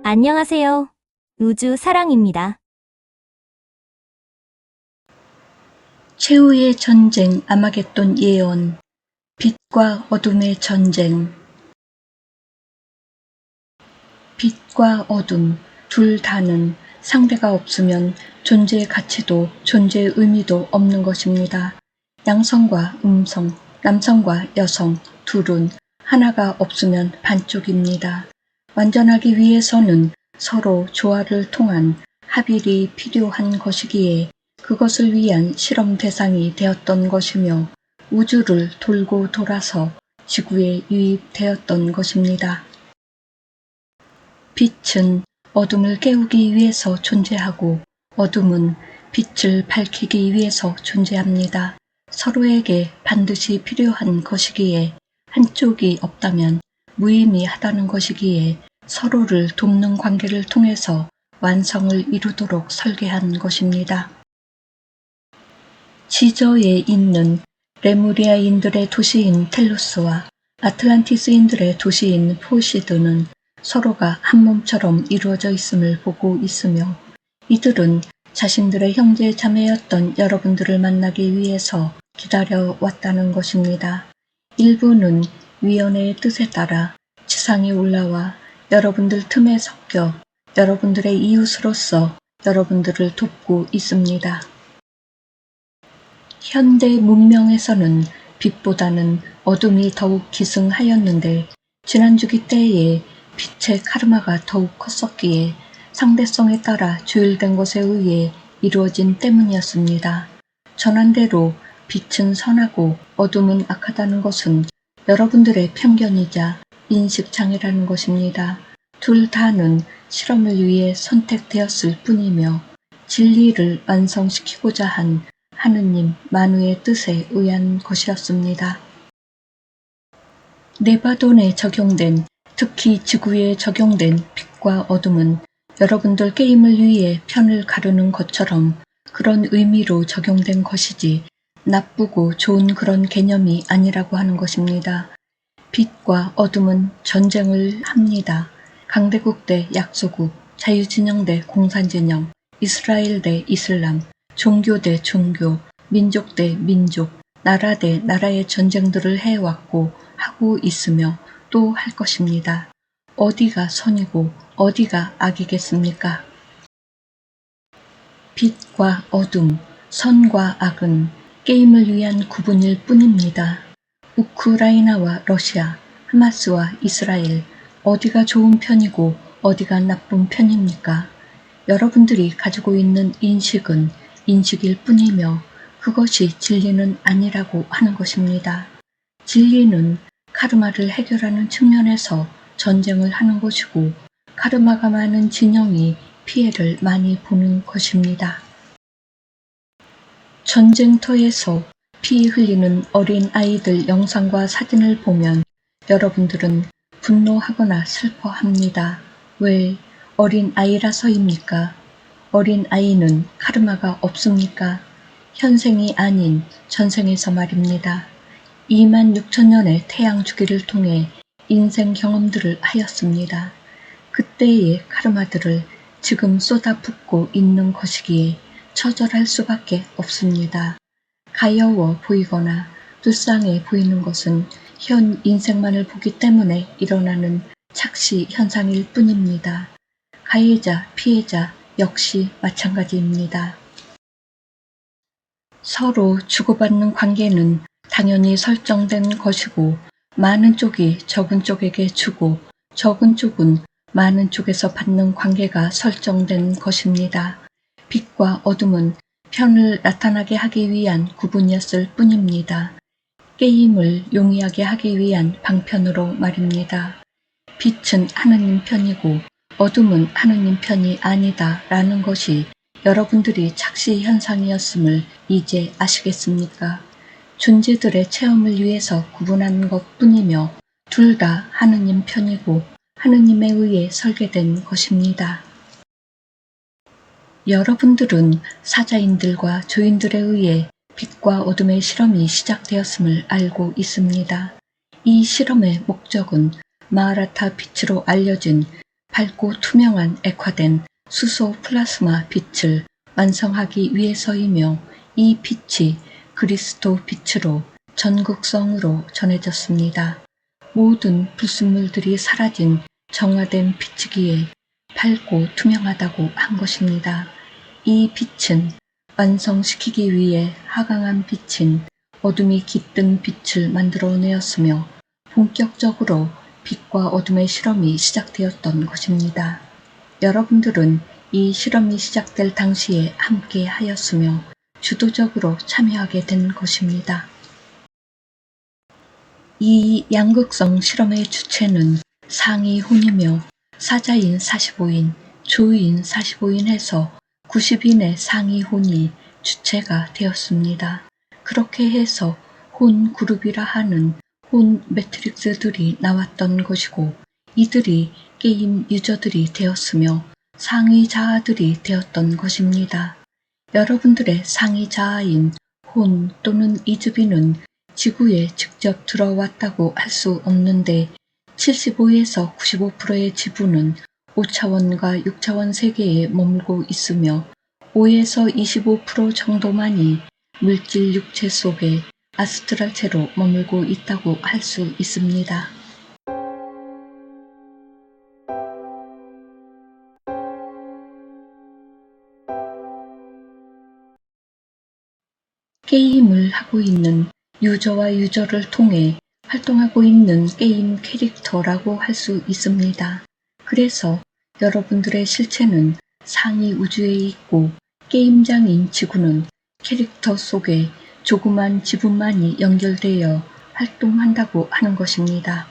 안녕하세요. 우주 사랑입니다. 최후의 전쟁 아마겟돈 예언. 빛과 어둠의 전쟁. 빛과 어둠 둘 다는 상대가 없으면 존재의 가치도 존재의 의미도 없는 것입니다. 양성과 음성, 남성과 여성 둘은 하나가 없으면 반쪽입니다. 완전하기 위해서는 서로 조화를 통한 합일이 필요한 것이기에 그것을 위한 실험 대상이 되었던 것이며 우주를 돌고 돌아서 지구에 유입되었던 것입니다. 빛은 어둠을 깨우기 위해서 존재하고 어둠은 빛을 밝히기 위해서 존재합니다. 서로에게 반드시 필요한 것이기에 한쪽이 없다면 무의미하다는 것이기에 서로를 돕는 관계를 통해서 완성을 이루도록 설계한 것입니다. 지저에 있는 레무리아인들의 도시인 텔로스와 아틀란티스인들의 도시인 포시드는 서로가 한 몸처럼 이루어져 있음을 보고 있으며 이들은 자신들의 형제 자매였던 여러분들을 만나기 위해서 기다려왔다는 것입니다. 일부는 위원회의 뜻에 따라 지상에 올라와 여러분들 틈에 섞여 여러분들의 이웃으로서 여러분들을 돕고 있습니다. 현대 문명에서는 빛보다는 어둠이 더욱 기승하였는데 지난주기 때에 빛의 카르마가 더욱 컸었기에 상대성에 따라 조율된 것에 의해 이루어진 때문이었습니다. 전한대로 빛은 선하고 어둠은 악하다는 것은 여러분들의 편견이자 인식장애라는 것입니다. 둘 다는 실험을 위해 선택되었을 뿐이며 진리를 완성시키고자 한 하느님 만우의 뜻에 의한 것이었습니다. 네바돈에 적용된, 특히 지구에 적용된 빛과 어둠은 여러분들 게임을 위해 편을 가르는 것처럼 그런 의미로 적용된 것이지 나쁘고 좋은 그런 개념이 아니라고 하는 것입니다. 빛과 어둠은 전쟁을 합니다. 강대국 대 약소국, 자유진영 대 공산진영, 이스라엘 대 이슬람, 종교 대 종교, 민족 대 민족, 나라 대 나라의 전쟁들을 해왔고 하고 있으며 또 할 것입니다. 어디가 선이고 어디가 악이겠습니까? 빛과 어둠, 선과 악은 게임을 위한 구분일 뿐입니다. 우크라이나와 러시아, 하마스와 이스라엘, 어디가 좋은 편이고 어디가 나쁜 편입니까? 여러분들이 가지고 있는 인식은 인식일 뿐이며 그것이 진리는 아니라고 하는 것입니다. 진리는 카르마를 해결하는 측면에서 전쟁을 하는 것이고 카르마가 많은 진영이 피해를 많이 보는 것입니다. 전쟁터에서 피 흘리는 어린 아이들 영상과 사진을 보면 여러분들은 분노하거나 슬퍼합니다. 왜 어린 아이라서입니까? 어린 아이는 카르마가 없습니까? 현생이 아닌 전생에서 말입니다. 26,000년의 태양 주기를 통해 인생 경험들을 하였습니다. 그때의 카르마들을 지금 쏟아붓고 있는 것이기에 처절할 수밖에 없습니다. 가여워 보이거나 불쌍해 보이는 것은 현 인생만을 보기 때문에 일어나는 착시 현상일 뿐입니다. 가해자, 피해자 역시 마찬가지입니다. 서로 주고받는 관계는 당연히 설정된 것이고 많은 쪽이 적은 쪽에게 주고 적은 쪽은 많은 쪽에서 받는 관계가 설정된 것입니다. 빛과 어둠은 편을 나타나게 하기 위한 구분이었을 뿐입니다. 게임을 용이하게 하기 위한 방편으로 말입니다. 빛은 하느님 편이고 어둠은 하느님 편이 아니다 라는 것이 여러분들이 착시 현상이었음을 이제 아시겠습니까? 존재들의 체험을 위해서 구분한 것 뿐이며 둘 다 하느님 편이고 하느님에 의해 설계된 것입니다. 여러분들은 사자인들과 조인들에 의해 빛과 어둠의 실험이 시작되었음을 알고 있습니다. 이 실험의 목적은 마하라타 빛으로 알려진 밝고 투명한 액화된 수소 플라스마 빛을 완성하기 위해서이며 이 빛이 그리스도 빛으로 전극성으로 전해졌습니다. 모든 불순물들이 사라진 정화된 빛이기에 밝고 투명하다고 한 것입니다. 이 빛은 완성시키기 위해 하강한 빛인 어둠이 깃든 빛을 만들어내었으며 본격적으로 빛과 어둠의 실험이 시작되었던 것입니다. 여러분들은 이 실험이 시작될 당시에 함께 하였으며 주도적으로 참여하게 된 것입니다. 이 양극성 실험의 주체는 상위혼이며 사자인 45인, 조인 45인 해서 90인의 상위혼이 주체가 되었습니다. 그렇게 해서 혼 그룹이라 하는 혼 매트릭스들이 나왔던 것이고 이들이 게임 유저들이 되었으며 상위 자아들이 되었던 것입니다. 여러분들의 상위 자아인 혼 또는 이즈비는 지구에 직접 들어왔다고 할 수 없는데 75에서 95%의 지구는 5차원과 6차원 세계에 머물고 있으며 5에서 25% 정도만이 물질 육체 속에 아스트랄체로 머물고 있다고 할 수 있습니다. 게임을 하고 있는 유저와 유저를 통해 활동하고 있는 게임 캐릭터라고 할 수 있습니다. 그래서 여러분들의 실체는 상위 우주에 있고 게임장인 지구는 캐릭터 속에 조그만 지분만이 연결되어 활동한다고 하는 것입니다.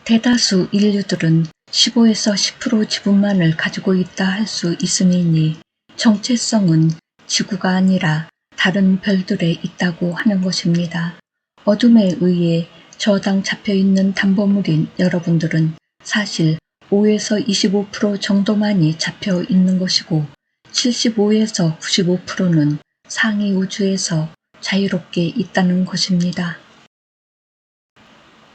대다수 인류들은 15에서 10% 지분만을 가지고 있다 할 수 있음이니 정체성은 지구가 아니라 다른 별들에 있다고 하는 것입니다. 어둠에 의해 저당 잡혀있는 담보물인 여러분들은 사실 5에서 25% 정도만이 잡혀 있는 것이고 75에서 95%는 상위 우주에서 자유롭게 있다는 것입니다.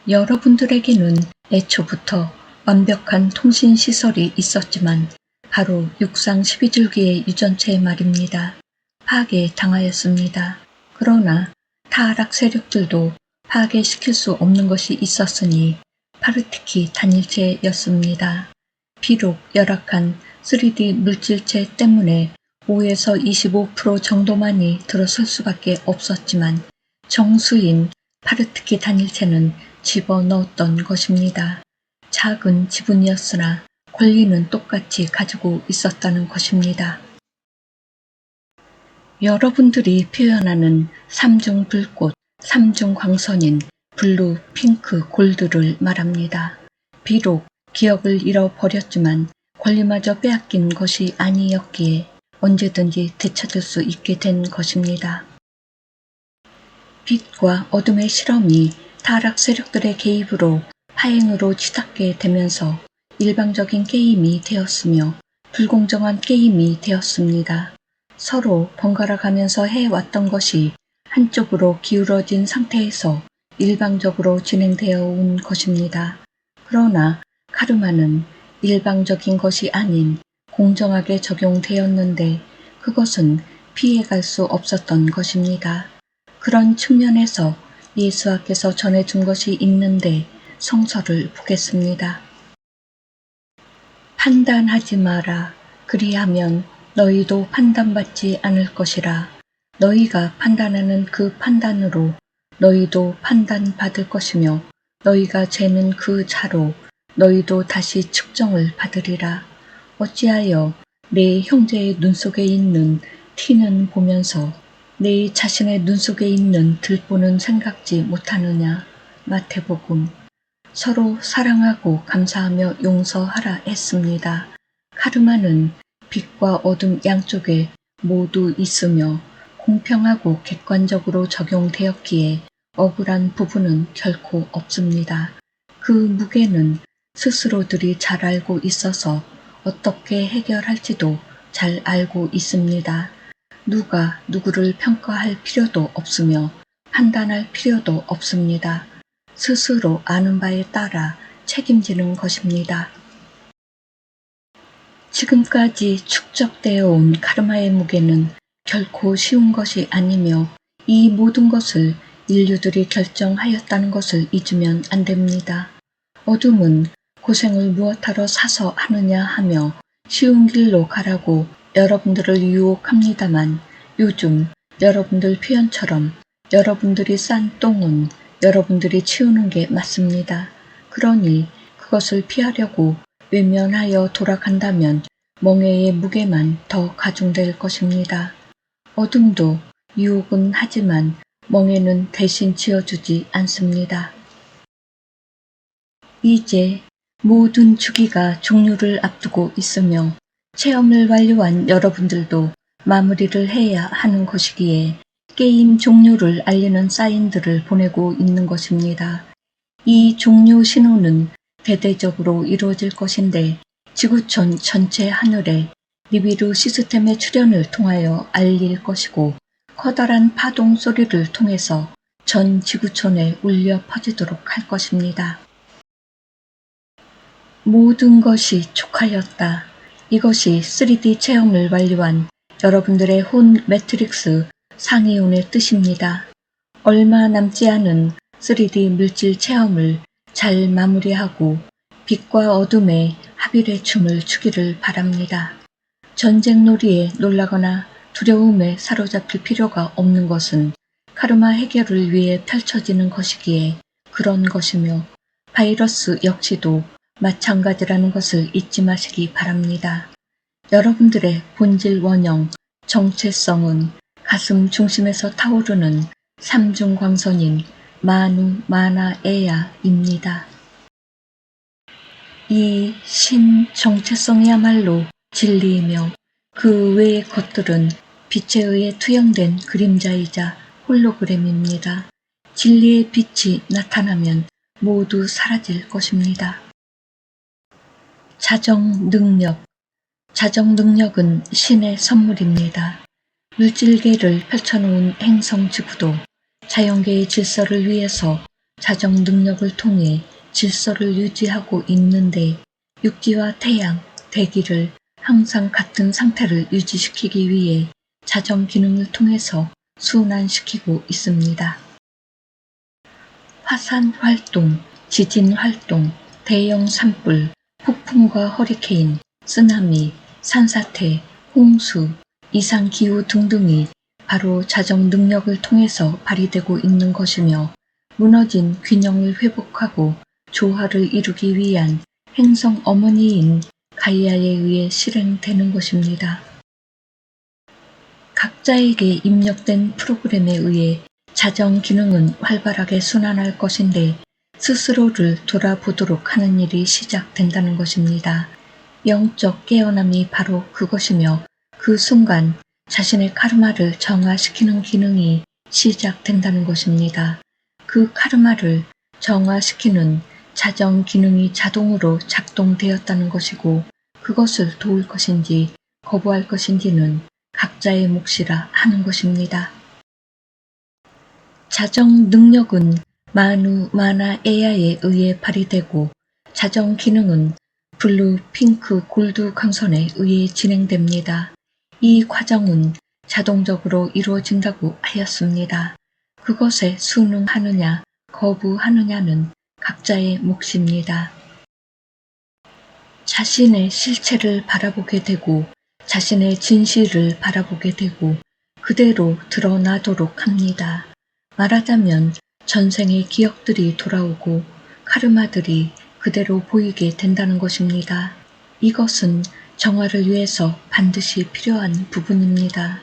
여러분들에게는 애초부터 완벽한 통신시설이 있었지만 바로 육상 12줄기의 유전체에 말입니다. 파괴당하였습니다. 그러나 타락 세력들도 파괴시킬 수 없는 것이 있었으니 파르티키 단일체였습니다. 비록 열악한 3D 물질체 때문에 5에서 25% 정도만이 들어설 수밖에 없었지만 정수인 파르티키 단일체는 집어넣었던 것입니다. 작은 지분이었으나 권리는 똑같이 가지고 있었다는 것입니다. 여러분들이 표현하는 삼중 불꽃, 삼중 광선인 블루, 핑크, 골드를 말합니다. 비록 기억을 잃어버렸지만 권리마저 빼앗긴 것이 아니었기에 언제든지 되찾을 수 있게 된 것입니다. 빛과 어둠의 실험이 타락 세력들의 개입으로 파행으로 치닫게 되면서 일방적인 게임이 되었으며 불공정한 게임이 되었습니다. 서로 번갈아 가면서 해왔던 것이 한쪽으로 기울어진 상태에서 일방적으로 진행되어 온 것입니다. 그러나 카르마는 일방적인 것이 아닌 공정하게 적용되었는데 그것은 피해갈 수 없었던 것입니다. 그런 측면에서 예수와께서 전해준 것이 있는데 성서를 보겠습니다. 판단하지 마라. 그리하면 너희도 판단받지 않을 것이라. 너희가 판단하는 그 판단으로 너희도 판단받을 것이며 너희가 재는 그 자로 너희도 다시 측정을 받으리라. 어찌하여 내 형제의 눈 속에 있는 티는 보면서 내 자신의 눈 속에 있는 들보는 생각지 못하느냐. 마태복음. 서로 사랑하고 감사하며 용서하라 했습니다. 카르마는 빛과 어둠 양쪽에 모두 있으며 공평하고 객관적으로 적용되었기에 억울한 부분은 결코 없습니다. 그 무게는 스스로들이 잘 알고 있어서 어떻게 해결할지도 잘 알고 있습니다. 누가 누구를 평가할 필요도 없으며 판단할 필요도 없습니다. 스스로 아는 바에 따라 책임지는 것입니다. 지금까지 축적되어 온 카르마의 무게는 결코 쉬운 것이 아니며 이 모든 것을 인류들이 결정하였다는 것을 잊으면 안 됩니다. 어둠은 고생을 무엇하러 사서 하느냐 하며 쉬운 길로 가라고 여러분들을 유혹합니다만 요즘 여러분들 표현처럼 여러분들이 싼 똥은 여러분들이 치우는 게 맞습니다. 그러니 그것을 피하려고 외면하여 돌아간다면 멍에의 무게만 더 가중될 것입니다. 어둠도 유혹은 하지만 멍에는 대신 지어주지 않습니다. 이제 모든 주기가 종료를 앞두고 있으며 체험을 완료한 여러분들도 마무리를 해야 하는 것이기에 게임 종료를 알리는 사인들을 보내고 있는 것입니다. 이 종료 신호는 대대적으로 이루어질 것인데 지구촌 전체 하늘에 니비루 시스템의 출현을 통하여 알릴 것이고 커다란 파동 소리를 통해서 전 지구촌에 울려 퍼지도록 할 것입니다. 모든 것이 촉하였다. 이것이 3D 체험을 완료한 여러분들의 혼 매트릭스 상이온의 뜻입니다. 얼마 남지 않은 3D 물질 체험을 잘 마무리하고 빛과 어둠의 합일의 춤을 추기를 바랍니다. 전쟁놀이에 놀라거나 두려움에 사로잡힐 필요가 없는 것은 카르마 해결을 위해 펼쳐지는 것이기에 그런 것이며 바이러스 역시도 마찬가지라는 것을 잊지 마시기 바랍니다. 여러분들의 본질 원형, 정체성은 가슴 중심에서 타오르는 삼중광선인 마누 마나 에야입니다. 이 신 정체성이야말로 진리이며 그 외의 것들은 빛에 의해 투영된 그림자이자 홀로그램입니다. 진리의 빛이 나타나면 모두 사라질 것입니다. 자정 능력. 자정 능력은 신의 선물입니다. 물질계를 펼쳐놓은 행성 지구도 자연계의 질서를 위해서 자정 능력을 통해 질서를 유지하고 있는데 육지와 태양, 대기를 항상 같은 상태를 유지시키기 위해 자정 기능을 통해서 순환시키고 있습니다. 화산 활동, 지진 활동, 대형 산불, 폭풍과 허리케인, 쓰나미, 산사태, 홍수, 이상기후 등등이 바로 자정 능력을 통해서 발휘되고 있는 것이며 무너진 균형을 회복하고 조화를 이루기 위한 행성 어머니인 가이아에 의해 실행되는 것입니다. 각자에게 입력된 프로그램에 의해 자정 기능은 활발하게 순환할 것인데 스스로를 돌아보도록 하는 일이 시작된다는 것입니다. 영적 깨어남이 바로 그것이며 그 순간 자신의 카르마를 정화시키는 기능이 시작된다는 것입니다. 그 카르마를 정화시키는 자정 기능이 자동으로 작동되었다는 것이고 그것을 도울 것인지 거부할 것인지는 각자의 몫이라 하는 것입니다. 자정 능력은 마누 마나 에야에 의해 발휘되고 자정 기능은 블루, 핑크, 골드 광선에 의해 진행됩니다. 이 과정은 자동적으로 이루어진다고 하였습니다. 그것에 순응하느냐 거부하느냐는 각자의 몫입니다. 자신의 실체를 바라보게 되고 자신의 진실을 바라보게 되고 그대로 드러나도록 합니다. 말하자면 전생의 기억들이 돌아오고 카르마들이 그대로 보이게 된다는 것입니다. 이것은 정화를 위해서 반드시 필요한 부분입니다.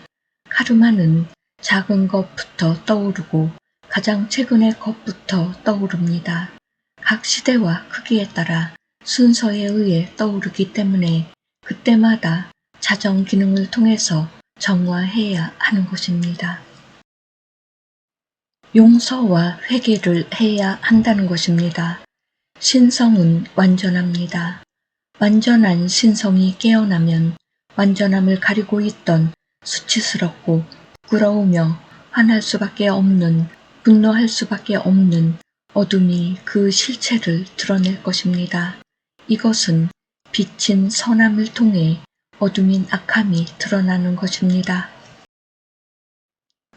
카르마는 작은 것부터 떠오르고 가장 최근의 것부터 떠오릅니다. 각 시대와 크기에 따라 순서에 의해 떠오르기 때문에 그때마다 자정 기능을 통해서 정화해야 하는 것입니다. 용서와 회개를 해야 한다는 것입니다. 신성은 완전합니다. 완전한 신성이 깨어나면 완전함을 가리고 있던 수치스럽고 부끄러우며 화날 수밖에 없는 분노할 수밖에 없는 어둠이 그 실체를 드러낼 것입니다. 이것은 빛인 선함을 통해 어둠인 악함이 드러나는 것입니다.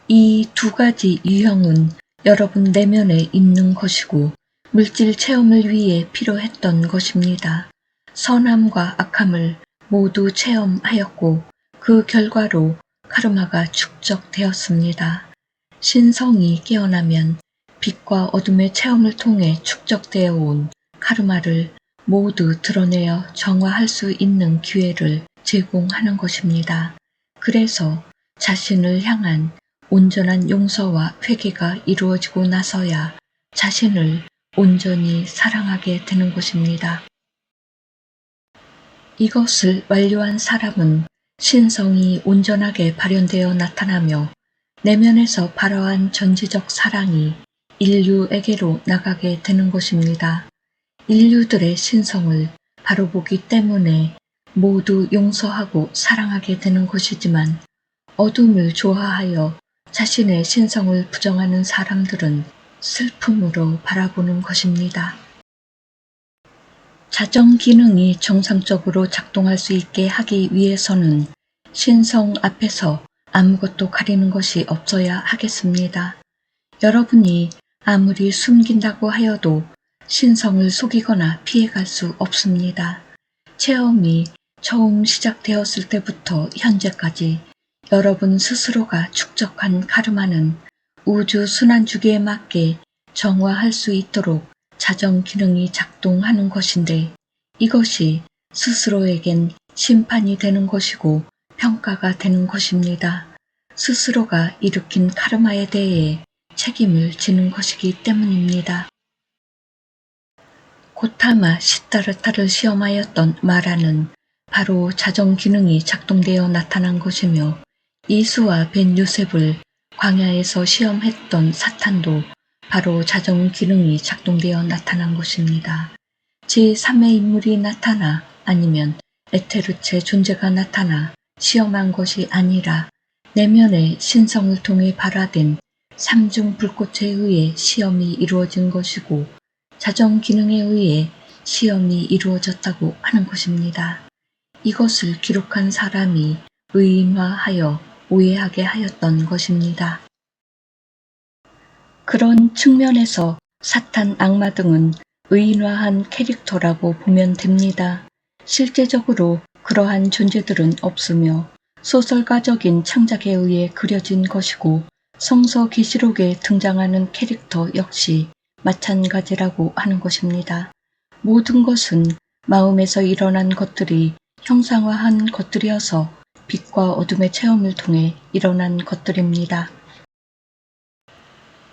이 두 가지 유형은 여러분 내면에 있는 것이고 물질 체험을 위해 필요했던 것입니다. 선함과 악함을 모두 체험하였고 그 결과로 카르마가 축적되었습니다. 신성이 깨어나면 빛과 어둠의 체험을 통해 축적되어 온 카르마를 모두 드러내어 정화할 수 있는 기회를 제공하는 것입니다. 그래서 자신을 향한 온전한 용서와 회개가 이루어지고 나서야 자신을 온전히 사랑하게 되는 것입니다. 이것을 완료한 사람은 신성이 온전하게 발현되어 나타나며 내면에서 발화한 전지적 사랑이 인류에게로 나가게 되는 것입니다. 인류들의 신성을 바로 보기 때문에 모두 용서하고 사랑하게 되는 것이지만 어둠을 좋아하여 자신의 신성을 부정하는 사람들은 슬픔으로 바라보는 것입니다. 자정 기능이 정상적으로 작동할 수 있게 하기 위해서는 신성 앞에서 아무것도 가리는 것이 없어야 하겠습니다. 여러분이 아무리 숨긴다고 하여도 신성을 속이거나 피해갈 수 없습니다. 체험이 처음 시작되었을 때부터 현재까지 여러분 스스로가 축적한 카르마는 우주 순환주기에 맞게 정화할 수 있도록 자정 기능이 작동하는 것인데 이것이 스스로에겐 심판이 되는 것이고 평가가 되는 것입니다. 스스로가 일으킨 카르마에 대해 책임을 지는 것이기 때문입니다. 고타마 시타르타를 시험하였던 마라는 바로 자정 기능이 작동되어 나타난 것이며 예수와 벤 요셉을 광야에서 시험했던 사탄도 바로 자정 기능이 작동되어 나타난 것입니다. 제3의 인물이 나타나 아니면 에테르체 존재가 나타나 시험한 것이 아니라 내면의 신성을 통해 발화된 삼중 불꽃에 의해 시험이 이루어진 것이고 자정 기능에 의해 시험이 이루어졌다고 하는 것입니다. 이것을 기록한 사람이 의인화하여 오해하게 하였던 것입니다. 그런 측면에서 사탄, 악마 등은 의인화한 캐릭터라고 보면 됩니다. 실제적으로 그러한 존재들은 없으며 소설가적인 창작에 의해 그려진 것이고 성서 계시록에 등장하는 캐릭터 역시 마찬가지라고 하는 것입니다. 모든 것은 마음에서 일어난 것들이 형상화한 것들이어서 빛과 어둠의 체험을 통해 일어난 것들입니다.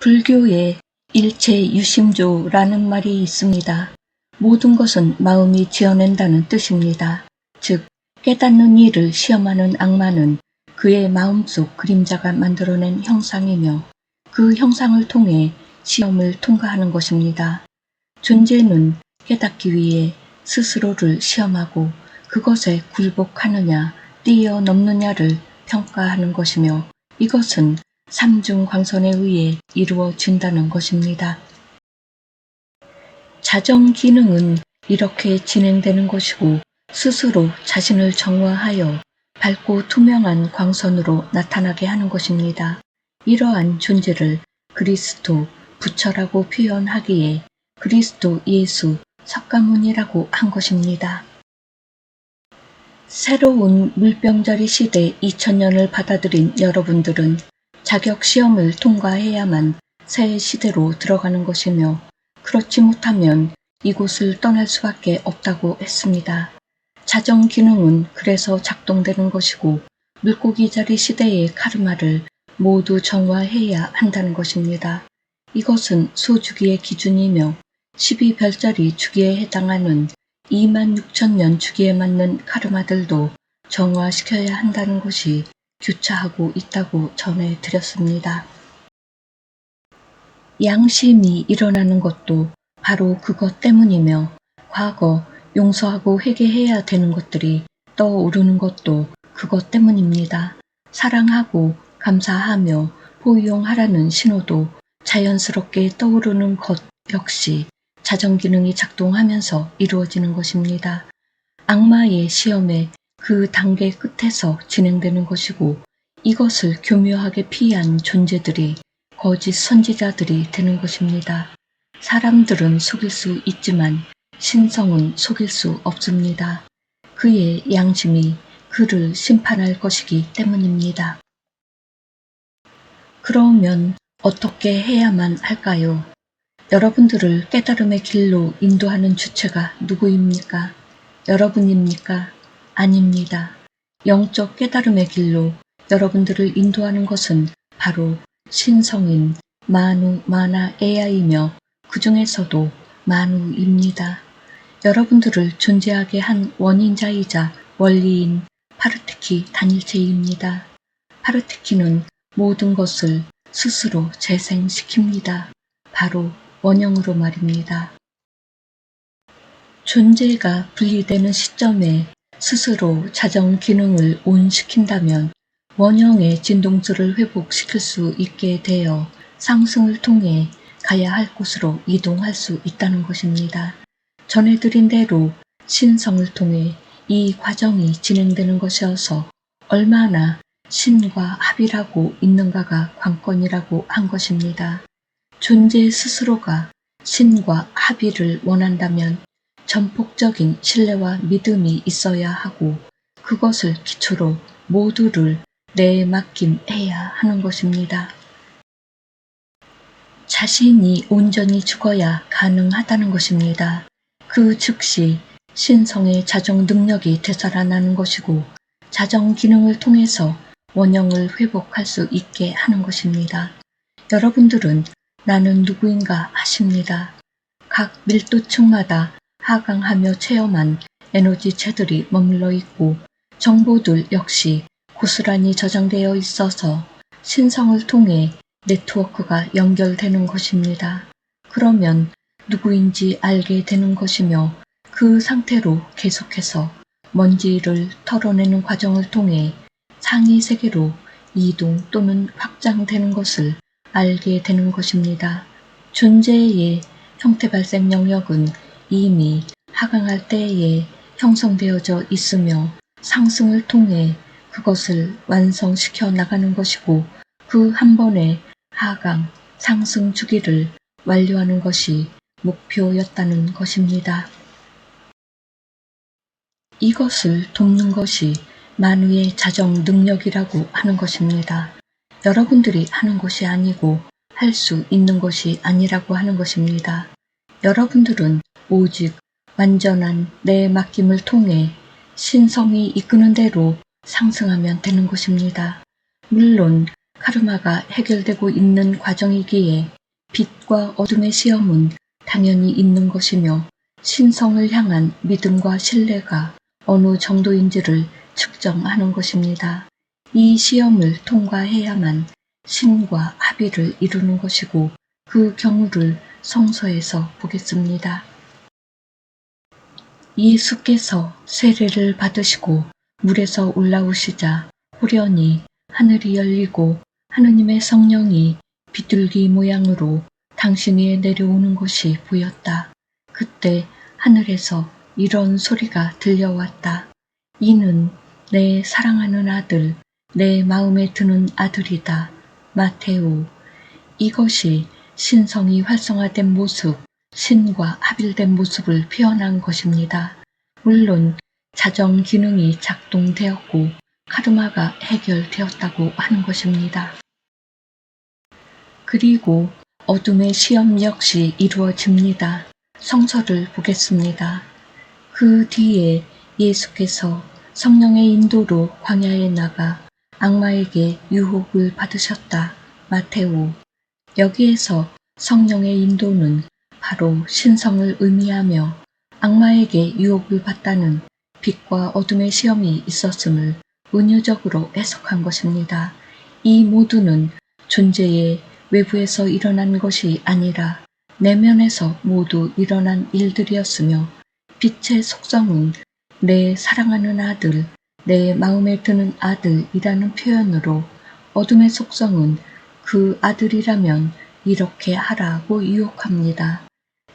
불교에 일체 유심조라는 말이 있습니다. 모든 것은 마음이 지어낸다는 뜻입니다. 즉 깨닫는 이를 시험하는 악마는 그의 마음속 그림자가 만들어낸 형상이며 그 형상을 통해 시험을 통과하는 것입니다. 존재는 깨닫기 위해 스스로를 시험하고 그것에 굴복하느냐 뛰어넘느냐를 평가하는 것이며 이것은 삼중 광선에 의해 이루어진다는 것입니다. 자정 기능은 이렇게 진행되는 것이고 스스로 자신을 정화하여 밝고 투명한 광선으로 나타나게 하는 것입니다. 이러한 존재를 그리스도, 부처라고 표현하기에 그리스도 예수, 석가모니라고 한 것입니다. 새로운 물병자리 시대 2000년을 받아들인 여러분들은 자격 시험을 통과해야만 새 시대로 들어가는 것이며 그렇지 못하면 이곳을 떠날 수밖에 없다고 했습니다. 자정 기능은 그래서 작동되는 것이고 물고기 자리 시대의 카르마를 모두 정화해야 한다는 것입니다. 이것은 소주기의 기준이며 12별짜리 주기에 해당하는 26,000년 주기에 맞는 카르마들도 정화시켜야 한다는 것이 교차하고 있다고 전해드렸습니다. 양심이 일어나는 것도 바로 그것 때문이며 과거 용서하고 회개해야 되는 것들이 떠오르는 것도 그것 때문입니다. 사랑하고 감사하며 포용하라는 신호도 자연스럽게 떠오르는 것 역시 자정기능이 작동하면서 이루어지는 것입니다. 악마의 시험의 그 단계 끝에서 진행되는 것이고 이것을 교묘하게 피한 존재들이 거짓 선지자들이 되는 것입니다. 사람들은 속일 수 있지만 신성은 속일 수 없습니다. 그의 양심이 그를 심판할 것이기 때문입니다. 그러면 어떻게 해야만 할까요? 여러분들을 깨달음의 길로 인도하는 주체가 누구입니까? 여러분입니까? 아닙니다. 영적 깨달음의 길로 여러분들을 인도하는 것은 바로 신성인 마누 마나 에아이며 그 중에서도 마누입니다. 여러분들을 존재하게 한 원인자이자 원리인 파르테키 단일체입니다. 파르테키는 모든 것을 스스로 재생시킵니다. 바로 원형으로 말입니다. 존재가 분리되는 시점에 스스로 자정 기능을 온시킨다면 원형의 진동수를 회복시킬 수 있게 되어 상승을 통해 가야 할 곳으로 이동할 수 있다는 것입니다. 전해드린 대로 신성을 통해 이 과정이 진행되는 것이어서 얼마나 신과 합이라고 있는가가 관건이라고 한 것입니다. 존재 스스로가 신과 합의를 원한다면 전폭적인 신뢰와 믿음이 있어야 하고 그것을 기초로 모두를 내맡김해야 하는 것입니다. 자신이 온전히 죽어야 가능하다는 것입니다. 그 즉시 신성의 자정 능력이 되살아나는 것이고 자정 기능을 통해서 원형을 회복할 수 있게 하는 것입니다. 여러분들은 나는 누구인가 하십니다. 각 밀도층마다 하강하며 체험한 에너지체들이 머물러 있고 정보들 역시 고스란히 저장되어 있어서 신성을 통해 네트워크가 연결되는 것입니다. 그러면 누구인지 알게 되는 것이며 그 상태로 계속해서 먼지를 털어내는 과정을 통해 상위 세계로 이동 또는 확장되는 것을 알게 되는 것입니다. 존재의 형태 발생 영역은 이미 하강할 때에 형성되어져 있으며 상승을 통해 그것을 완성시켜 나가는 것이고 그 한 번의 하강, 상승 주기를 완료하는 것이 목표였다는 것입니다. 이것을 돕는 것이 만유의 자정 능력이라고 하는 것입니다. 여러분들이 하는 것이 아니고 할 수 있는 것이 아니라고 하는 것입니다. 여러분들은 오직 완전한 내 맡김을 통해 신성이 이끄는 대로 상승하면 되는 것입니다. 물론 카르마가 해결되고 있는 과정이기에 빛과 어둠의 시험은 당연히 있는 것이며 신성을 향한 믿음과 신뢰가 어느 정도인지를 측정하는 것입니다. 이 시험을 통과해야만 신과 합의를 이루는 것이고 그 경우를 성서에서 보겠습니다. 예수께서 세례를 받으시고 물에서 올라오시자 호련히 하늘이 열리고 하느님의 성령이 비둘기 모양으로 당신 위에 내려오는 것이 보였다. 그때 하늘에서 이런 소리가 들려왔다. 이는 내 사랑하는 아들, 내 마음에 드는 아들이다. 마테오. 이것이 신성이 활성화된 모습, 신과 합일된 모습을 표현한 것입니다. 물론 자정 기능이 작동되었고 카르마가 해결되었다고 하는 것입니다. 그리고 어둠의 시험 역시 이루어집니다. 성서를 보겠습니다. 그 뒤에 예수께서 성령의 인도로 광야에 나가 악마에게 유혹을 받으셨다. 마테오. 여기에서 성령의 인도는 바로 신성을 의미하며 악마에게 유혹을 받다는 빛과 어둠의 시험이 있었음을 은유적으로 해석한 것입니다. 이 모두는 존재의 외부에서 일어난 것이 아니라 내면에서 모두 일어난 일들이었으며 빛의 속성은 내 사랑하는 아들, 내 마음에 드는 아들이라는 표현으로 어둠의 속성은 그 아들이라면 이렇게 하라고 유혹합니다.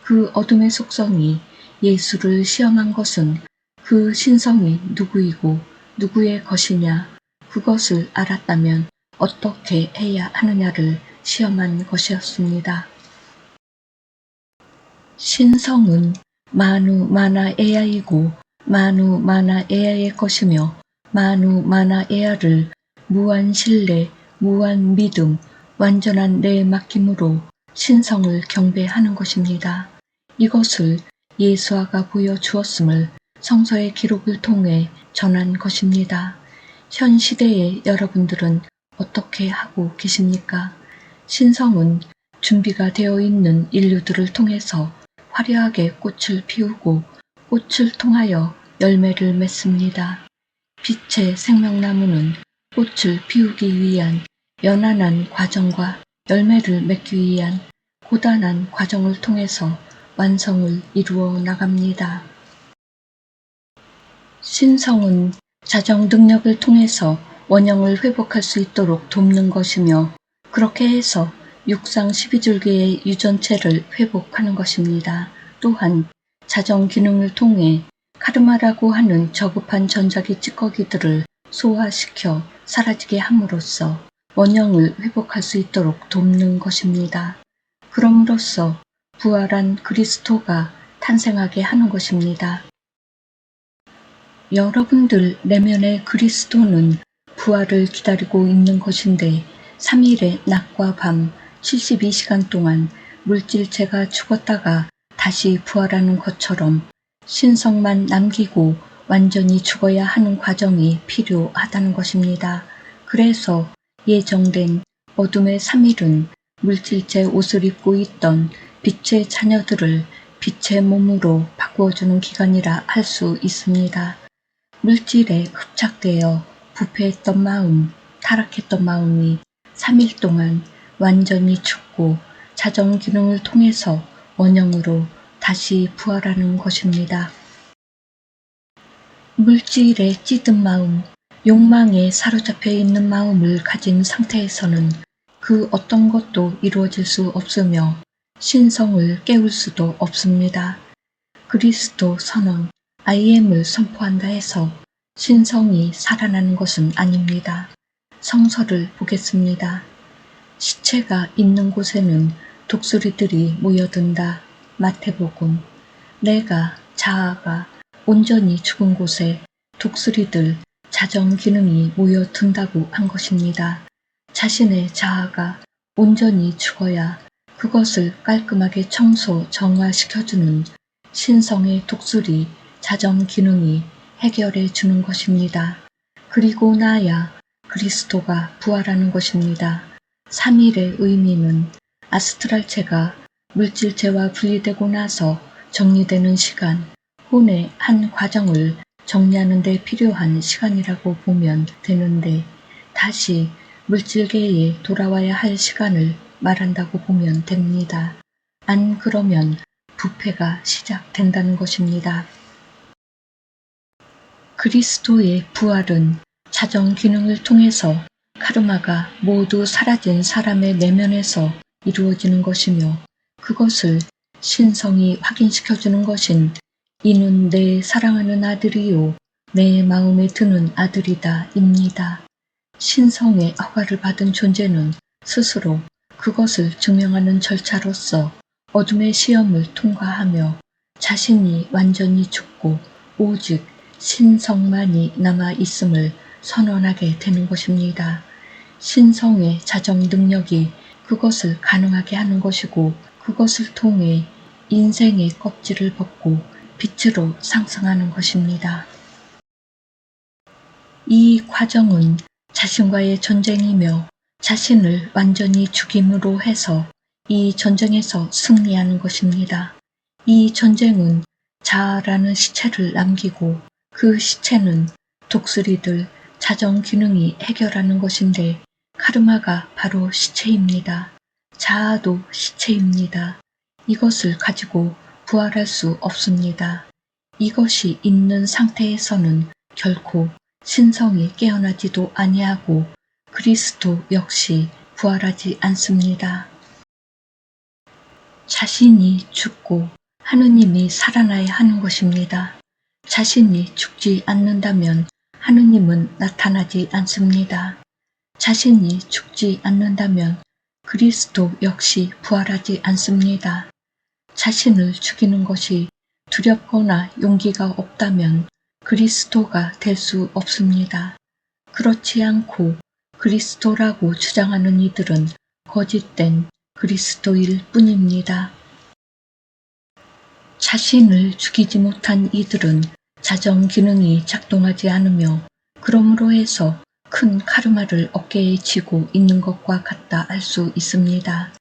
그 어둠의 속성이 예수를 시험한 것은 그 신성이 누구이고 누구의 것이냐, 그것을 알았다면 어떻게 해야 하느냐를 시험한 것이었습니다. 신성은 마누 마나 에아이고 마누 마나 에아의 것이며 마누 마나 에아를 무한 신뢰, 무한 믿음, 완전한 내 맡김으로 신성을 경배하는 것입니다. 이것을 예수아가 보여주었음을 성서의 기록을 통해 전한 것입니다. 현 시대의 여러분들은 어떻게 하고 계십니까? 신성은 준비가 되어 있는 인류들을 통해서 화려하게 꽃을 피우고 꽃을 통하여 열매를 맺습니다. 빛의 생명나무는 꽃을 피우기 위한 연한한 과정과 열매를 맺기 위한 고단한 과정을 통해서 완성을 이루어 나갑니다. 신성은 자정 능력을 통해서 원형을 회복할 수 있도록 돕는 것이며 그렇게 해서 육상 12줄기의 유전체를 회복하는 것입니다. 또한 자정 기능을 통해 카르마라고 하는 저급한 전자기 찌꺼기들을 소화시켜 사라지게 함으로써 원형을 회복할 수 있도록 돕는 것입니다. 그럼으로써 부활한 그리스도가 탄생하게 하는 것입니다. 여러분들 내면의 그리스도는 부활을 기다리고 있는 것인데 3일의 낮과 밤 72시간 동안 물질체가 죽었다가 다시 부활하는 것처럼 신성만 남기고 완전히 죽어야 하는 과정이 필요하다는 것입니다. 그래서 예정된 어둠의 3일은 물질체 옷을 입고 있던 빛의 자녀들을 빛의 몸으로 바꾸어주는 기간이라 할 수 있습니다. 물질에 흡착되어 부패했던 마음, 타락했던 마음이 3일 동안 완전히 죽고 자정 기능을 통해서 원형으로 다시 부활하는 것입니다. 물질에 찌든 마음, 욕망에 사로잡혀 있는 마음을 가진 상태에서는 그 어떤 것도 이루어질 수 없으며 신성을 깨울 수도 없습니다. 그리스도 선언, IM을 선포한다 해서 신성이 살아나는 것은 아닙니다. 성서를 보겠습니다. 시체가 있는 곳에는 독수리들이 모여든다. 마태복음. 내가 자아가 온전히 죽은 곳에 독수리들 자정 기능이 모여든다고 한 것입니다. 자신의 자아가 온전히 죽어야 그것을 깔끔하게 청소 정화시켜주는 신성의 독수리 자정 기능이 해결해 주는 것입니다. 그리고 나야 그리스도가 부활하는 것입니다. 3일의 의미는 아스트랄체가 물질체와 분리되고 나서 정리되는 시간, 혼의 한 과정을 정리하는 데 필요한 시간이라고 보면 되는데 다시 물질계에 돌아와야 할 시간을 말한다고 보면 됩니다. 안 그러면 부패가 시작된다는 것입니다. 그리스도의 부활은 자정 기능을 통해서 카르마가 모두 사라진 사람의 내면에서 이루어지는 것이며 그것을 신성이 확인시켜주는 것인 이는 내 사랑하는 아들이요 내 마음에 드는 아들이다 입니다. 신성의 허가를 받은 존재는 스스로 그것을 증명하는 절차로서 어둠의 시험을 통과하며 자신이 완전히 죽고 오직 신성만이 남아있음을 선언하게 되는 것입니다. 신성의 자정 능력이 그것을 가능하게 하는 것이고 그것을 통해 인생의 껍질을 벗고 빛으로 상승하는 것입니다. 이 과정은 자신과의 전쟁이며 자신을 완전히 죽임으로 해서 이 전쟁에서 승리하는 것입니다. 이 전쟁은 자아라는 시체를 남기고 그 시체는 독수리들 자정 기능이 해결하는 것인데 카르마가 바로 시체입니다. 자아도 시체입니다. 이것을 가지고 부활할 수 없습니다. 이것이 있는 상태에서는 결코 신성이 깨어나지도 아니하고 그리스도 역시 부활하지 않습니다. 자신이 죽고 하느님이 살아나야 하는 것입니다. 자신이 죽지 않는다면 하느님은 나타나지 않습니다. 자신이 죽지 않는다면 그리스도 역시 부활하지 않습니다. 자신을 죽이는 것이 두렵거나 용기가 없다면 그리스도가 될 수 없습니다. 그렇지 않고 그리스도라고 주장하는 이들은 거짓된 그리스도일 뿐입니다. 자신을 죽이지 못한 이들은 자정 기능이 작동하지 않으며 그러므로 해서 큰 카르마를 어깨에 지고 있는 것과 같다 할 수 있습니다.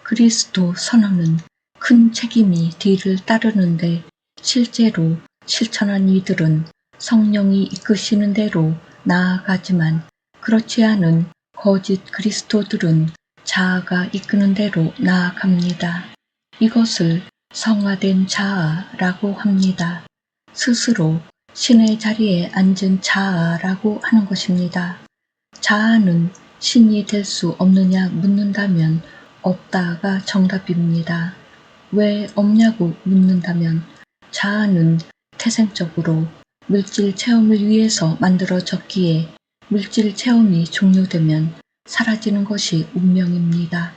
그리스도 선언은 큰 책임이 뒤를 따르는데 실제로 실천한 이들은 성령이 이끄시는 대로 나아가지만 그렇지 않은 거짓 그리스도들은 자아가 이끄는 대로 나아갑니다. 이것을 성화된 자아라고 합니다. 스스로 신의 자리에 앉은 자아라고 하는 것입니다. 자아는 신이 될 수 없느냐 묻는다면 없다가 정답입니다. 왜 없냐고 묻는다면 자아는 태생적으로 물질 체험을 위해서 만들어졌기에 물질 체험이 종료되면 사라지는 것이 운명입니다.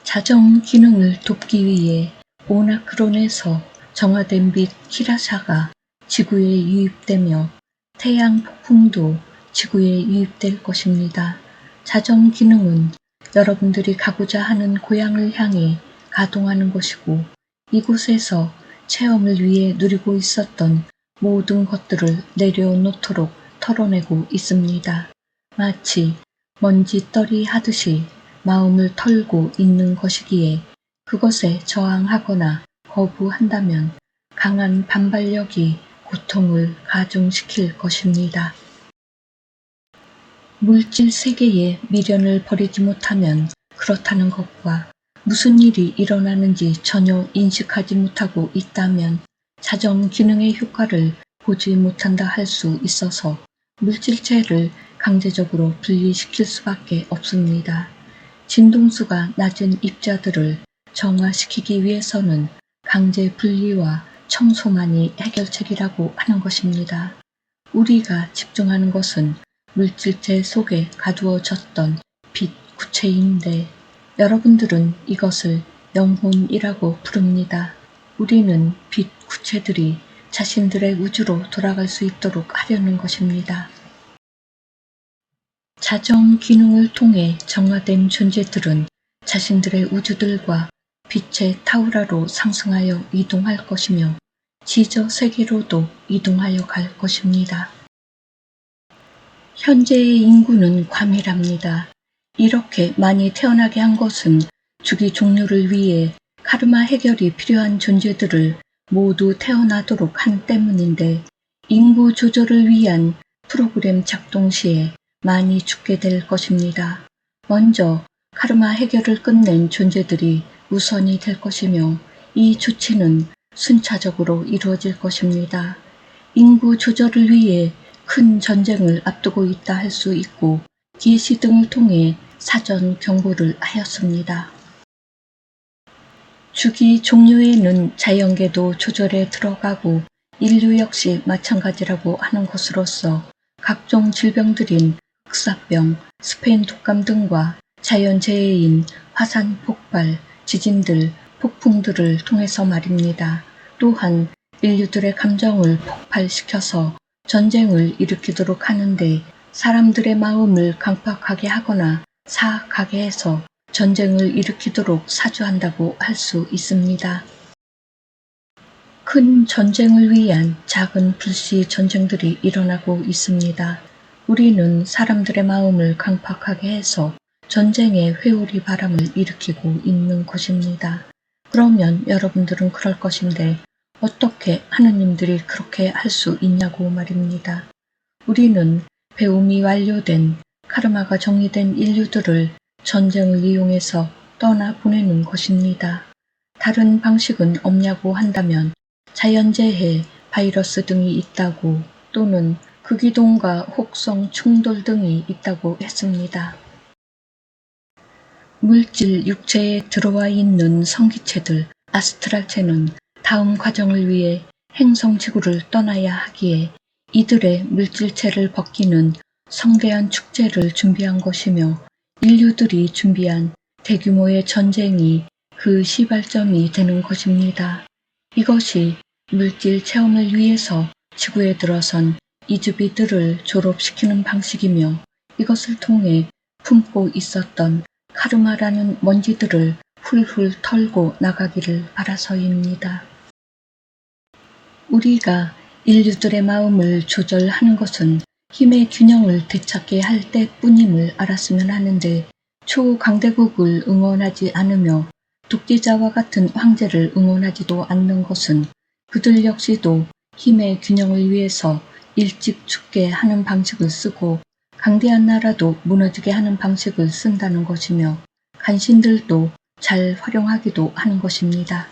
자정 기능을 돕기 위해 오나크론에서 정화된 빛 키라샤가 지구에 유입되며 태양 폭풍도 지구에 유입될 것입니다. 자정 기능은 여러분들이 가고자 하는 고향을 향해 가동하는 것이고 이곳에서 체험을 위해 누리고 있었던 모든 것들을 내려놓도록 털어내고 있습니다. 마치 먼지떨이 하듯이 마음을 털고 있는 것이기에 그것에 저항하거나 거부한다면 강한 반발력이 고통을 가중시킬 것입니다. 물질 세계에 미련을 버리지 못하면 그렇다는 것과 무슨 일이 일어나는지 전혀 인식하지 못하고 있다면 자정 기능의 효과를 보지 못한다 할 수 있어서 물질체를 강제적으로 분리시킬 수밖에 없습니다. 진동수가 낮은 입자들을 정화시키기 위해서는 강제 분리와 청소만이 해결책이라고 하는 것입니다. 우리가 집중하는 것은 물질체 속에 가두어졌던 빛 구체인데 여러분들은 이것을 영혼이라고 부릅니다. 우리는 빛 구체들이 자신들의 우주로 돌아갈 수 있도록 하려는 것입니다. 자정 기능을 통해 정화된 존재들은 자신들의 우주들과 빛의 타우라로 상승하여 이동할 것이며 지저 세계로도 이동하여 갈 것입니다. 현재의 인구는 과밀합니다. 이렇게 많이 태어나게 한 것은 주기 종료를 위해 카르마 해결이 필요한 존재들을 모두 태어나도록 한 때문인데 인구 조절을 위한 프로그램 작동 시에 많이 죽게 될 것입니다. 먼저 카르마 해결을 끝낸 존재들이 우선이 될 것이며 이 조치는 순차적으로 이루어질 것입니다. 인구 조절을 위해 큰 전쟁을 앞두고 있다 할 수 있고 계시 등을 통해 사전 경고를 하였습니다. 주기 종료에는 자연계도 조절에 들어가고 인류 역시 마찬가지라고 하는 것으로서 각종 질병들인 흑사병, 스페인 독감 등과 자연재해인 화산 폭발, 지진들, 폭풍들을 통해서 말입니다. 또한 인류들의 감정을 폭발시켜서 전쟁을 일으키도록 하는데 사람들의 마음을 강팍하게 하거나 사악하게 해서 전쟁을 일으키도록 사주한다고 할 수 있습니다. 큰 전쟁을 위한 작은 불씨 전쟁들이 일어나고 있습니다. 우리는 사람들의 마음을 강팍하게 해서 전쟁의 회오리 바람을 일으키고 있는 것입니다. 그러면 여러분들은 그럴 것인데 어떻게 하느님들이 그렇게 할 수 있냐고 말입니다. 우리는 배움이 완료된 카르마가 정리된 인류들을 전쟁을 이용해서 떠나보내는 것입니다. 다른 방식은 없냐고 한다면 자연재해, 바이러스 등이 있다고 또는 극이동과 혹성 충돌 등이 있다고 했습니다. 물질 육체에 들어와 있는 성기체들 아스트랄체는 다음 과정을 위해 행성지구를 떠나야 하기에 이들의 물질체를 벗기는 성대한 축제를 준비한 것이며 인류들이 준비한 대규모의 전쟁이 그 시발점이 되는 것입니다. 이것이 물질 체험을 위해서 지구에 들어선 이주비들을 졸업시키는 방식이며 이것을 통해 품고 있었던 카르마라는 먼지들을 훌훌 털고 나가기를 바라서입니다. 우리가 인류들의 마음을 조절하는 것은 힘의 균형을 되찾게 할 때뿐임을 알았으면 하는데 초강대국을 응원하지 않으며 독재자와 같은 황제를 응원하지도 않는 것은 그들 역시도 힘의 균형을 위해서 일찍 죽게 하는 방식을 쓰고 강대한 나라도 무너지게 하는 방식을 쓴다는 것이며 간신들도 잘 활용하기도 하는 것입니다.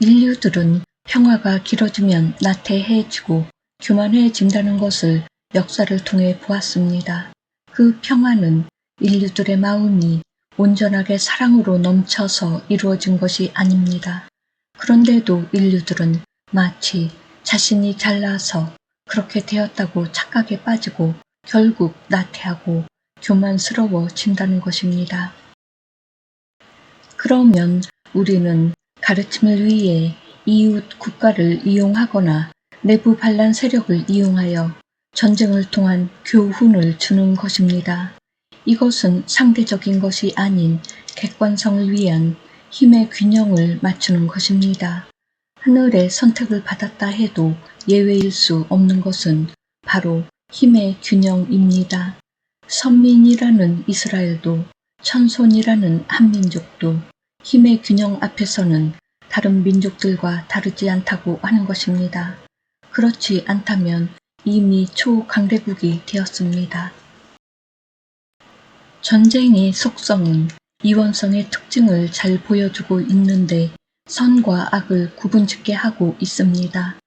인류들은 평화가 길어지면 나태해지고 교만해진다는 것을 역사를 통해 보았습니다. 그 평화는 인류들의 마음이 온전하게 사랑으로 넘쳐서 이루어진 것이 아닙니다. 그런데도 인류들은 마치 자신이 잘나서 그렇게 되었다고 착각에 빠지고 결국 나태하고 교만스러워진다는 것입니다. 그러면 우리는 가르침을 위해 이웃 국가를 이용하거나 내부 반란 세력을 이용하여 전쟁을 통한 교훈을 주는 것입니다. 이것은 상대적인 것이 아닌 객관성을 위한 힘의 균형을 맞추는 것입니다. 하늘의 선택을 받았다 해도 예외일 수 없는 것은 바로 힘의 균형입니다. 선민이라는 이스라엘도 천손이라는 한민족도 힘의 균형 앞에서는 다른 민족들과 다르지 않다고 하는 것입니다. 그렇지 않다면 이미 초강대국이 되었습니다. 전쟁의 속성은 이원성의 특징을 잘 보여주고 있는데 선과 악을 구분짓게 하고 있습니다.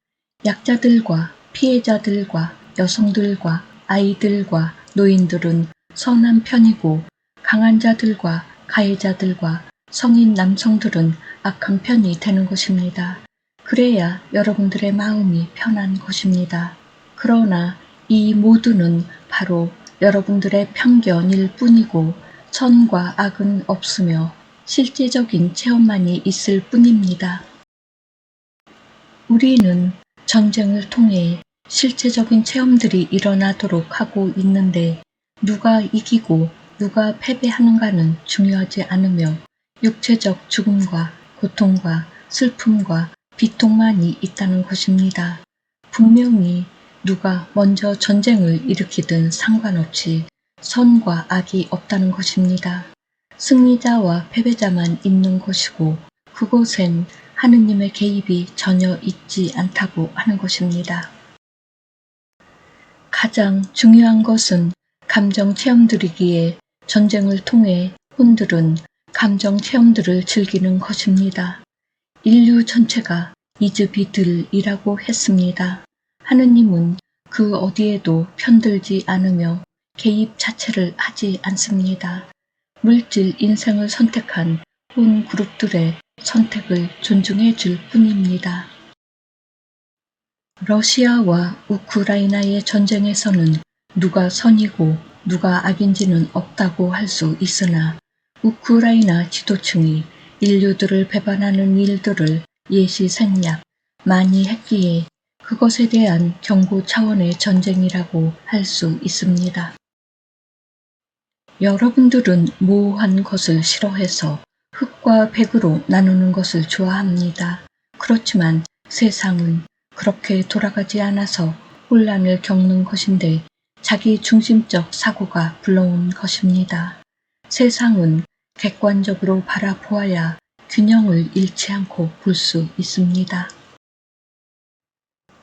약자들과 피해자들과 여성들과 아이들과 노인들은 선한 편이고 강한 자들과 가해자들과 성인 남성들은 악한 편이 되는 것입니다. 그래야 여러분들의 마음이 편한 것입니다. 그러나 이 모두는 바로 여러분들의 편견일 뿐이고 선과 악은 없으며 실제적인 체험만이 있을 뿐입니다. 우리는 전쟁을 통해 실체적인 체험들이 일어나도록 하고 있는데 누가 이기고 누가 패배하는가는 중요하지 않으며 육체적 죽음과 고통과 슬픔과 비통만이 있다는 것입니다. 분명히 누가 먼저 전쟁을 일으키든 상관없이 선과 악이 없다는 것입니다. 승리자와 패배자만 있는 것이고 그곳엔 하느님의 개입이 전혀 있지 않다고 하는 것입니다. 가장 중요한 것은 감정 체험들이기에 전쟁을 통해 혼들은 감정 체험들을 즐기는 것입니다. 인류 전체가 이즈비들이라고 했습니다. 하느님은 그 어디에도 편들지 않으며 개입 자체를 하지 않습니다. 물질 인생을 선택한 혼 그룹들의 선택을 존중해 줄 뿐입니다. 러시아와 우크라이나의 전쟁에서는 누가 선이고 누가 악인지는 없다고 할 수 있으나 우크라이나 지도층이 인류들을 배반하는 일들을 예시 생략 많이 했기에 그것에 대한 경고 차원의 전쟁이라고 할 수 있습니다. 여러분들은 모호한 것을 싫어해서 흑과 백으로 나누는 것을 좋아합니다. 그렇지만 세상은 그렇게 돌아가지 않아서 혼란을 겪는 것인데 자기 중심적 사고가 불러온 것입니다. 세상은 객관적으로 바라보아야 균형을 잃지 않고 볼 수 있습니다.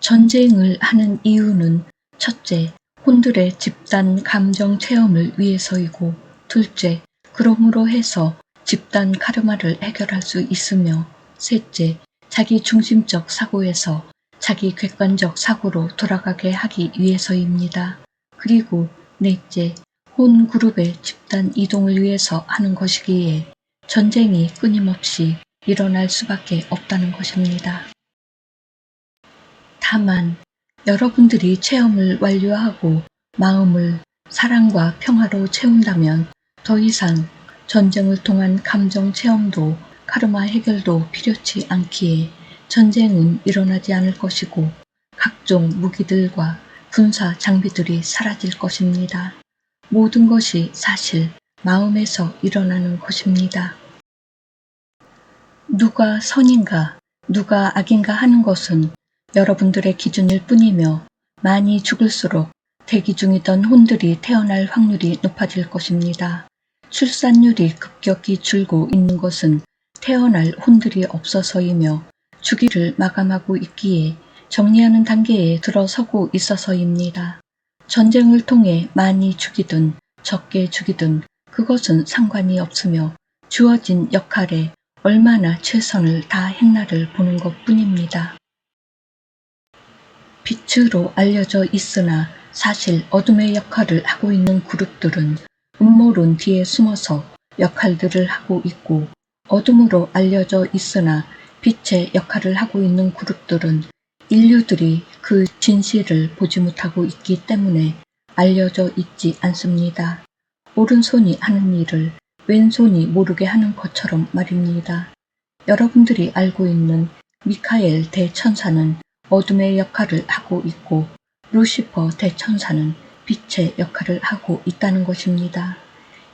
전쟁을 하는 이유는 첫째, 혼들의 집단 감정 체험을 위해서이고 둘째, 그러므로 해서 집단 카르마를 해결할 수 있으며 셋째, 자기 중심적 사고에서 자기 객관적 사고로 돌아가게 하기 위해서입니다. 그리고 넷째, 본 그룹의 집단 이동을 위해서 하는 것이기에 전쟁이 끊임없이 일어날 수밖에 없다는 것입니다. 다만 여러분들이 체험을 완료하고 마음을 사랑과 평화로 채운다면 더 이상 전쟁을 통한 감정 체험도 카르마 해결도 필요치 않기에 전쟁은 일어나지 않을 것이고 각종 무기들과 군사 장비들이 사라질 것입니다. 모든 것이 사실 마음에서 일어나는 것입니다. 누가 선인가 누가 악인가 하는 것은 여러분들의 기준일 뿐이며 많이 죽을수록 대기 중이던 혼들이 태어날 확률이 높아질 것입니다. 출산율이 급격히 줄고 있는 것은 태어날 혼들이 없어서이며 주기를 마감하고 있기에 정리하는 단계에 들어서고 있어서입니다. 전쟁을 통해 많이 죽이든 적게 죽이든 그것은 상관이 없으며 주어진 역할에 얼마나 최선을 다했나를 보는 것뿐입니다. 빛으로 알려져 있으나 사실 어둠의 역할을 하고 있는 그룹들은 음모론 뒤에 숨어서 역할들을 하고 있고 어둠으로 알려져 있으나 빛의 역할을 하고 있는 그룹들은 인류들이 그 진실을 보지 못하고 있기 때문에 알려져 있지 않습니다. 오른손이 하는 일을 왼손이 모르게 하는 것처럼 말입니다. 여러분들이 알고 있는 미카엘 대천사는 어둠의 역할을 하고 있고 루시퍼 대천사는 빛의 역할을 하고 있다는 것입니다.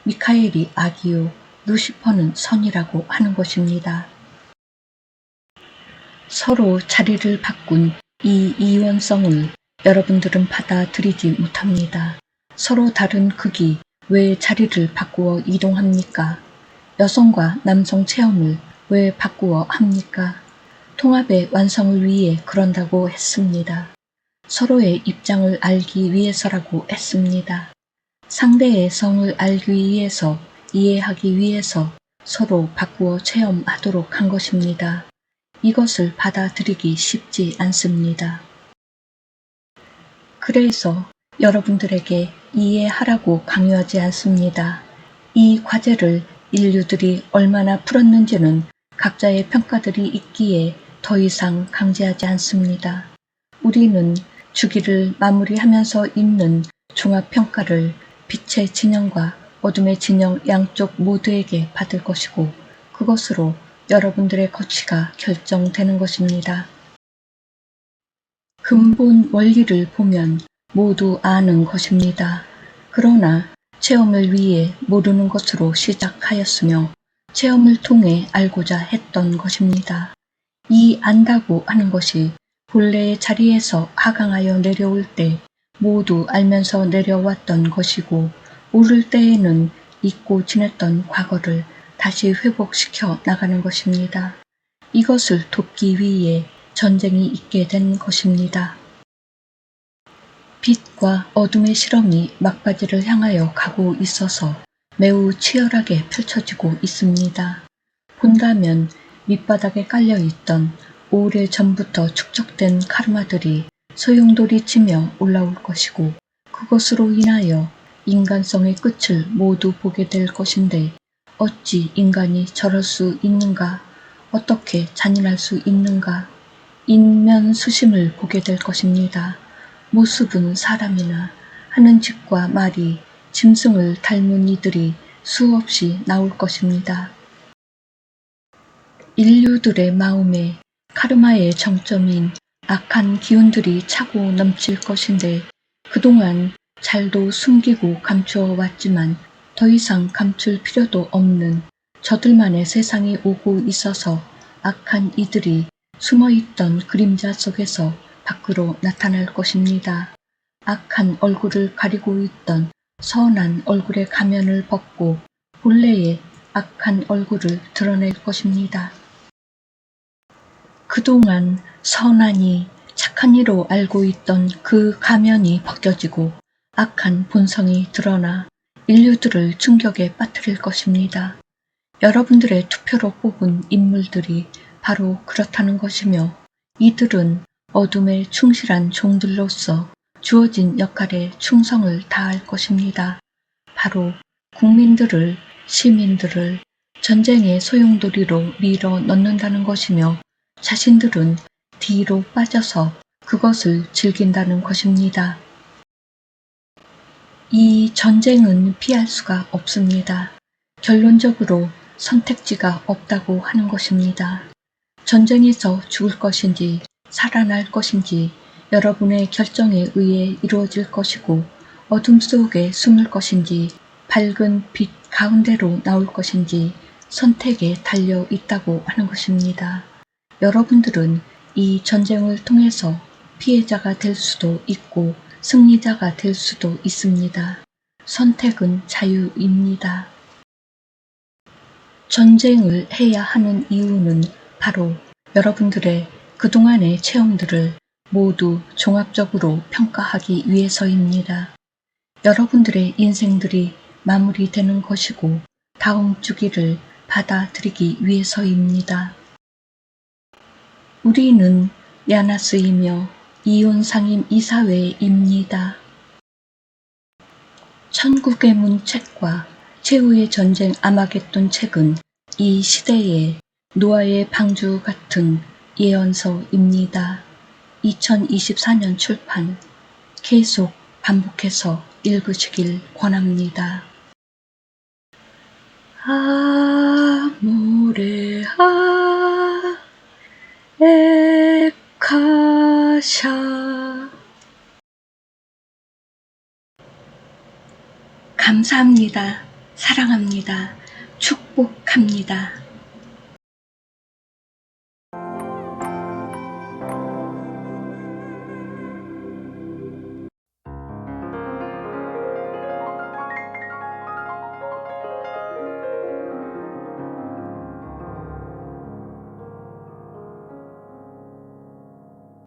미카엘이 악이요 루시퍼는 선이라고 하는 것입니다. 서로 자리를 바꾼 이 이원성을 여러분들은 받아들이지 못합니다. 서로 다른 극이 왜 자리를 바꾸어 이동합니까? 여성과 남성 체험을 왜 바꾸어 합니까? 통합의 완성을 위해 그런다고 했습니다. 서로의 입장을 알기 위해서라고 했습니다. 상대의 성을 알기 위해서 이해하기 위해서 서로 바꾸어 체험하도록 한 것입니다. 이것을 받아들이기 쉽지 않습니다. 그래서 여러분들에게 이해하라고 강요하지 않습니다. 이 과제를 인류들이 얼마나 풀었는지는 각자의 평가들이 있기에 더 이상 강제하지 않습니다. 우리는 주기를 마무리하면서 있는 종합평가를 빛의 진영과 어둠의 진영 양쪽 모두에게 받을 것이고 그것으로 여러분들의 거취가 결정되는 것입니다. 근본 원리를 보면 모두 아는 것입니다. 그러나 체험을 위해 모르는 것으로 시작하였으며 체험을 통해 알고자 했던 것입니다. 이 안다고 하는 것이 본래의 자리에서 하강하여 내려올 때 모두 알면서 내려왔던 것이고 오를 때에는 잊고 지냈던 과거를 다시 회복시켜 나가는 것입니다. 이것을 돕기 위해 전쟁이 있게 된 것입니다. 빛과 어둠의 실험이 막바지를 향하여 가고 있어서 매우 치열하게 펼쳐지고 있습니다. 본다면 밑바닥에 깔려있던 오래전부터 축적된 카르마들이 소용돌이치며 올라올 것이고 그것으로 인하여 인간성의 끝을 모두 보게 될 것인데 어찌 인간이 저럴 수 있는가? 어떻게 잔인할 수 있는가? 인면수심을 보게 될 것입니다. 모습은 사람이나 하는 짓과 말이 짐승을 닮은 이들이 수없이 나올 것입니다. 인류들의 마음에 카르마의 정점인 악한 기운들이 차고 넘칠 것인데 그동안 잘도 숨기고 감추어 왔지만 더 이상 감출 필요도 없는 저들만의 세상이 오고 있어서 악한 이들이 숨어있던 그림자 속에서 밖으로 나타날 것입니다. 악한 얼굴을 가리고 있던 선한 얼굴의 가면을 벗고 본래의 악한 얼굴을 드러낼 것입니다. 그동안 선하니 착한 이로 알고 있던 그 가면이 벗겨지고 악한 본성이 드러나 인류들을 충격에 빠뜨릴 것입니다. 여러분들의 투표로 뽑은 인물들이 바로 그렇다는 것이며 이들은 어둠에 충실한 종들로서 주어진 역할에 충성을 다할 것입니다. 바로 국민들을, 시민들을 전쟁의 소용돌이로 밀어 넣는다는 것이며 자신들은 뒤로 빠져서 그것을 즐긴다는 것입니다. 이 전쟁은 피할 수가 없습니다. 결론적으로 선택지가 없다고 하는 것입니다. 전쟁에서 죽을 것인지 살아날 것인지 여러분의 결정에 의해 이루어질 것이고 어둠 속에 숨을 것인지 밝은 빛 가운데로 나올 것인지 선택에 달려 있다고 하는 것입니다. 여러분들은 이 전쟁을 통해서 피해자가 될 수도 있고 승리자가 될 수도 있습니다. 선택은 자유입니다. 전쟁을 해야 하는 이유는 바로 여러분들의 그동안의 체험들을 모두 종합적으로 평가하기 위해서입니다. 여러분들의 인생들이 마무리되는 것이고 다음 주기를 받아들이기 위해서입니다. 우리는 야나스이며 이온상임 이사회입니다. 천국의 문 책과 최후의 전쟁 아마겟돈 책은 이 시대의 노아의 방주 같은 예언서입니다. 2024년 출판. 계속 반복해서 읽으시길 권합니다. 아모레아 에카샤. 감사합니다. 사랑합니다. 축복합니다.